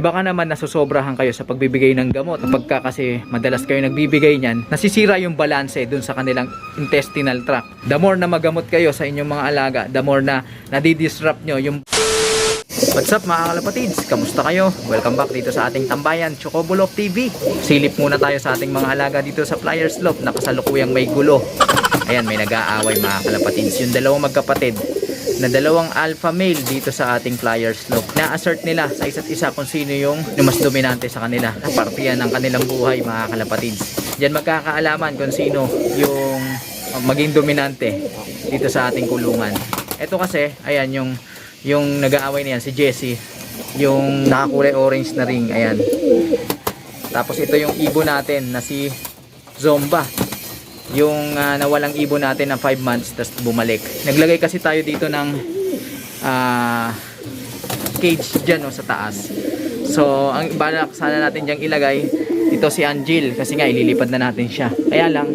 baka naman nasusobrahan kayo sa pagbibigay ng gamot. Kapag kasi madalas kayo nagbibigay niyan, nasisira yung balanse dun sa kanilang intestinal tract. The more na magamot kayo sa inyong mga alaga, the more na nadidisrupt nyo yung... What's up mga kalapatids? Kamusta kayo? Welcome back dito sa ating tambayan, Chocobulok TV. Silip muna tayo sa ating mga alaga dito sa Flyers Slope na kasalukuyang may gulo. Ayan, may nag-aaway mga kalapatids. Yung dalawang magkapatid na dalawang alpha male dito sa ating Flyers Slope. Na-assert nila sa isa't isa kung sino yung mas dominante sa kanila. Partiyan ng kanilang buhay mga kalapatids. Diyan magkakaalaman kung sino yung maging dominante dito sa ating kulungan. Ito kasi, ayan yung nag-aaway na yan, si Jessie. Yung nakakulay orange na ring, ayan. Tapos ito yung ibon natin na si Zomba. Yung nawalang ibon natin ng 5 months tapos bumalik. Naglagay kasi tayo dito ng cage dyan sa taas. So ang balak sana natin dyang ilagay ito si Angel kasi nga ililipad na natin siya. Kaya lang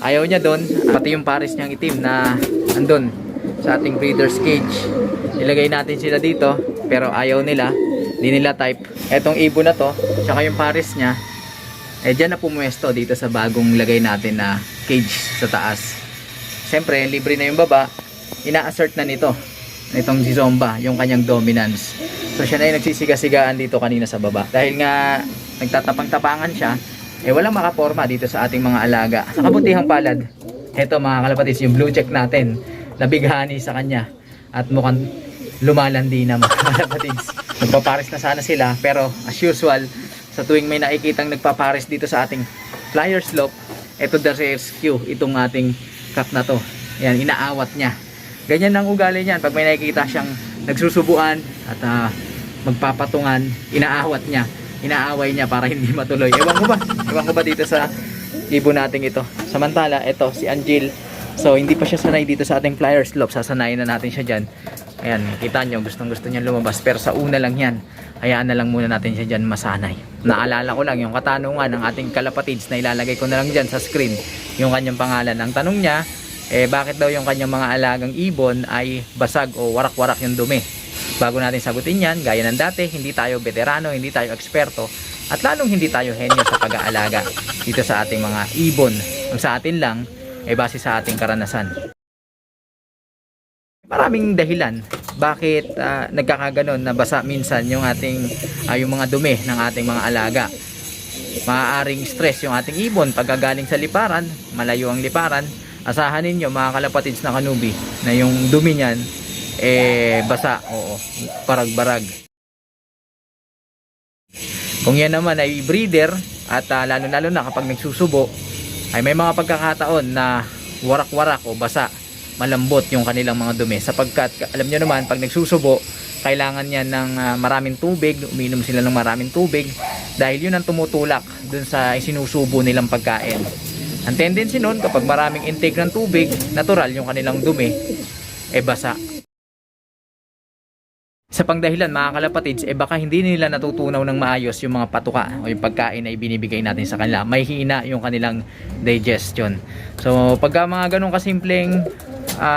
ayaw niya doon, pati yung pares niyang itim na andun sa ating breeder's cage. Ilagay natin sila dito pero ayaw nila, hindi nila type. Etong ibon na to tsaka yung pares niya dyan na pumuesto dito sa bagong lagay natin na cage sa taas. Siyempre, libre na yung baba. Ina-assert na nito. Itong si Zomba, yung kanyang dominance. So, siya na yung nagsisiga-sigaan dito kanina sa baba. Dahil nga, nagtatapang-tapangan siya, walang makaporma dito sa ating mga alaga. Sa kabutihang palad, eto mga kalapatids, yung blue check natin, nabighani sa kanya. At mukhang lumalandi na mga kalapatids. Nagpapares na sana sila, pero as usual, sa tuwing may nakikitang nagpapares dito sa ating Flyer Slope, ito the rescue, itong ating cat na to. Yan, inaawat niya. Ganyan ang ugali niyan. Pag may nakikita siyang nagsusubuan at magpapatungan, inaawat niya. Inaaway niya para hindi matuloy. Ewan ko ba dito sa ibon nating ito. Samantala, ito si Angel. So, hindi pa siya sanay dito sa ating Flyer Slope. Sasanayin na natin siya dyan. Ayan, kita nyo, gustong-gusto niya lumabas. Pero sa una lang yan. Hayaan na lang muna natin siya dyan masanay. Naalala ko lang yung katanungan ng ating kalapatids na ilalagay ko na lang dyan sa screen. Yung kanyang pangalan. Ang tanong niya, bakit daw yung kanyang mga alagang ibon ay basag o warak-warak yung dumi? Bago natin sagutin yan, gaya ng dati, hindi tayo veterano, hindi tayo eksperto, at lalong hindi tayo henyo sa pag-aalaga dito sa ating mga ibon. Ang sa atin lang, base sa ating karanasan. Maraming dahilan bakit nagkakaganon na basa minsan yung ating yung mga dumi ng ating mga alaga. Maaaring stress yung ating ibon pagkagaling sa liparan, malayo ang liparan. Asahan ninyo mga kalapatids na kanubi na yung dumi niyan basa, oo, barag-barag. Kung yan naman ay breeder at lalo-lalo na kapag nagsusubo, ay may mga pagkakataon na warak-warak o basa, malambot yung kanilang mga dumi sapagkat alam nyo naman pag nagsusubo kailangan niya ng maraming tubig, uminom sila ng maraming tubig dahil yun ang tumutulak dun sa isinusubo nilang pagkain. Ang tendency nun kapag maraming intake ng tubig, natural yung kanilang dumi basa. Sa pangdahilan mga kalapatids, baka hindi nila natutunaw ng maayos yung mga patuka o yung pagkain na ibinibigay natin sa kanila. May hina yung kanilang digestion. So pagka mga ganun kasimpleng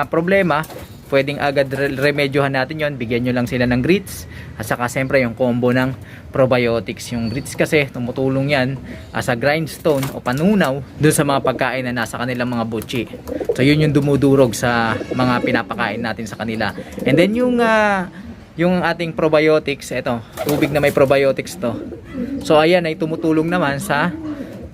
problema, pwedeng agad remedyohan natin yon. Bigyan nyo lang sila ng grits at saka siyempre yung combo ng probiotics. Yung grits kasi tumutulong yan as a grindstone o panunaw dun sa mga pagkain na nasa kanilang mga butchi. So yun yung dumudurog sa mga pinapakain natin sa kanila. And then yung ating probiotics, ito, tubig na may probiotics to. So ayan ay tumutulong naman sa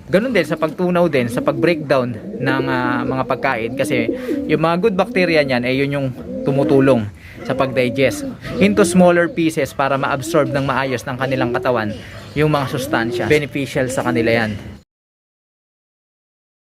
ganun din sa pagtunaw din sa pag-breakdown ng mga pagkain kasi yung mga good bacteria niyan yun yung tumutulong sa pag-digest into smaller pieces para ma-absorb ng maayos ng kanilang katawan yung mga sustansya. Beneficial sa kanila yan.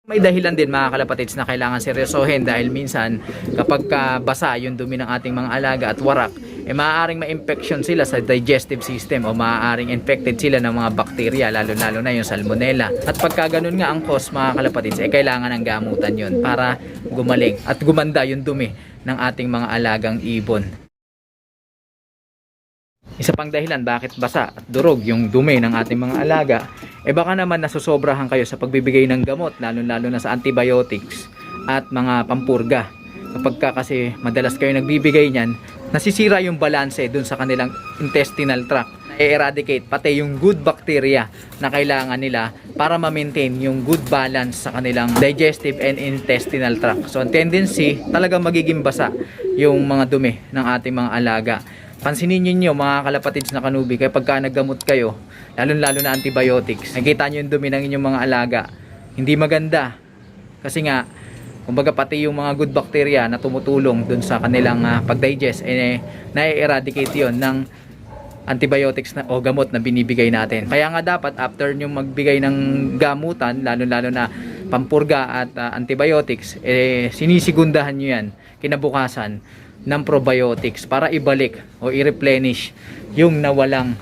May dahilan din mga kalapatids na kailangan seryosohin dahil minsan kapag basa yung dumi ng ating mga alaga at warak, maaaring ma-infection sila sa digestive system o maaaring infected sila ng mga bakterya lalo na yung salmonella. At pagka ganun nga ang cause mga kalapatids, kailangan ng gamutan yun para gumaling at gumanda yung dumi ng ating mga alagang ibon. Isa pang dahilan bakit basa at durog yung dumi ng ating mga alaga, baka naman nasusobrahan kayo sa pagbibigay ng gamot lalo na sa antibiotics at mga pampurga. Kapag kasi madalas kayo nagbibigay niyan, nasisira yung balanse dun sa kanilang intestinal tract. i-eradicate pati yung good bacteria na kailangan nila para ma-maintain yung good balance sa kanilang digestive and intestinal tract. So ang tendency talagang magiging basa yung mga dumi ng ating mga alaga. Pansinin niyo mga kalapatids na kanubi, kapag ka naggamot kayo, lalo na antibiotics, nakita niyo yung dumi ng inyong mga alaga, hindi maganda. Kasi nga, kumbaga pati yung mga good bacteria na tumutulong dun sa kanilang pag-digest, na-eradicate yon ng antibiotics na o gamot na binibigay natin. Kaya nga dapat after nyo magbigay ng gamutan, lalo na pampurga at antibiotics, sinisigundahan nyo yan kinabukasan ng probiotics para ibalik o i-replenish yung nawalang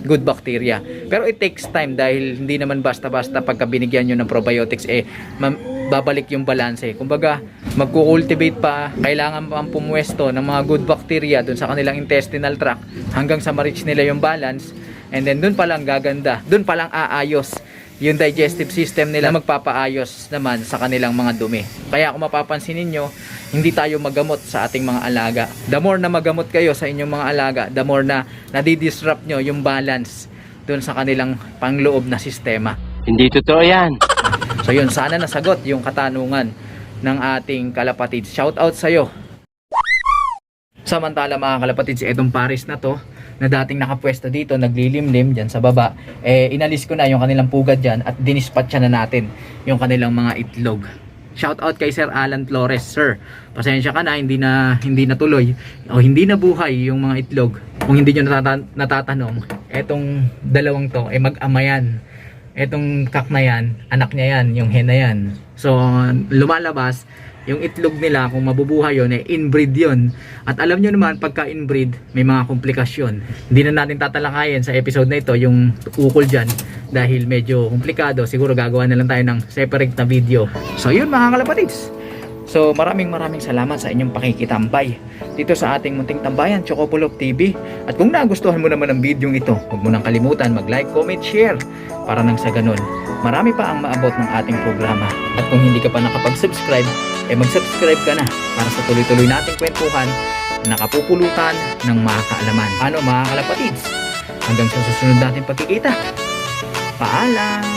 good bacteria. Pero it takes time dahil hindi naman basta-basta pagka binigyan nyo ng probiotics babalik yung balanse. Kumbaga magkukultivate pa, kailangan pang pumwesto ng mga good bacteria dun sa kanilang intestinal tract hanggang sa ma-reach nila yung balance, and then dun pa lang gaganda, dun pa lang aayos yung digestive system nila, magpapaayos naman sa kanilang mga dumi. Kaya kung mapapansin niyo, hindi tayo magamot sa ating mga alaga. The more na magamot kayo sa inyong mga alaga, the more na nadidisrupt nyo yung balance dun sa kanilang pangloob na sistema. Hindi totoo yan. So yun, sana nasagot yung katanungan ng ating kalapatids. Shout out sa'yo. Samantala mga kalapatids, etong pares na to na dating nakapwesto dito, naglilimlim dyan sa baba, inalis ko na yung kanilang pugad dyan at dinispatcha na natin yung kanilang mga itlog. Shout out kay Sir Alan Flores. Sir, pasensya ka na, hindi na tuloy o hindi na buhay yung mga itlog. Kung hindi nyo natatanong, etong dalawang to mag-ama yan. Etong kak na yan, anak niya yan, yung hen na yan. So lumalabas yung itlog nila, kung mabubuhay yun, inbreed yun. At alam nyo naman, pagka inbreed, may mga komplikasyon. Hindi na natin tatalakayin sa episode na ito yung ukol dyan dahil medyo komplikado. Siguro gagawa na lang tayo ng separate na video. So yun mga kalapatids. So maraming salamat sa inyong pakikitambay dito sa ating munting tambayan, Chocopolop TV. At kung nagustuhan mo naman ang video ito, huwag mo nang kalimutan mag-like, comment, share para nang sa ganun marami pa ang maabot ng ating programa. At kung hindi ka pa nakapag-subscribe, mag-subscribe ka na para sa tuloy-tuloy nating kwentuhan na nakapupulutan ng mga kaalaman. Ano mga kalapatids? Hanggang sa susunod nating pagkikita. Paalam!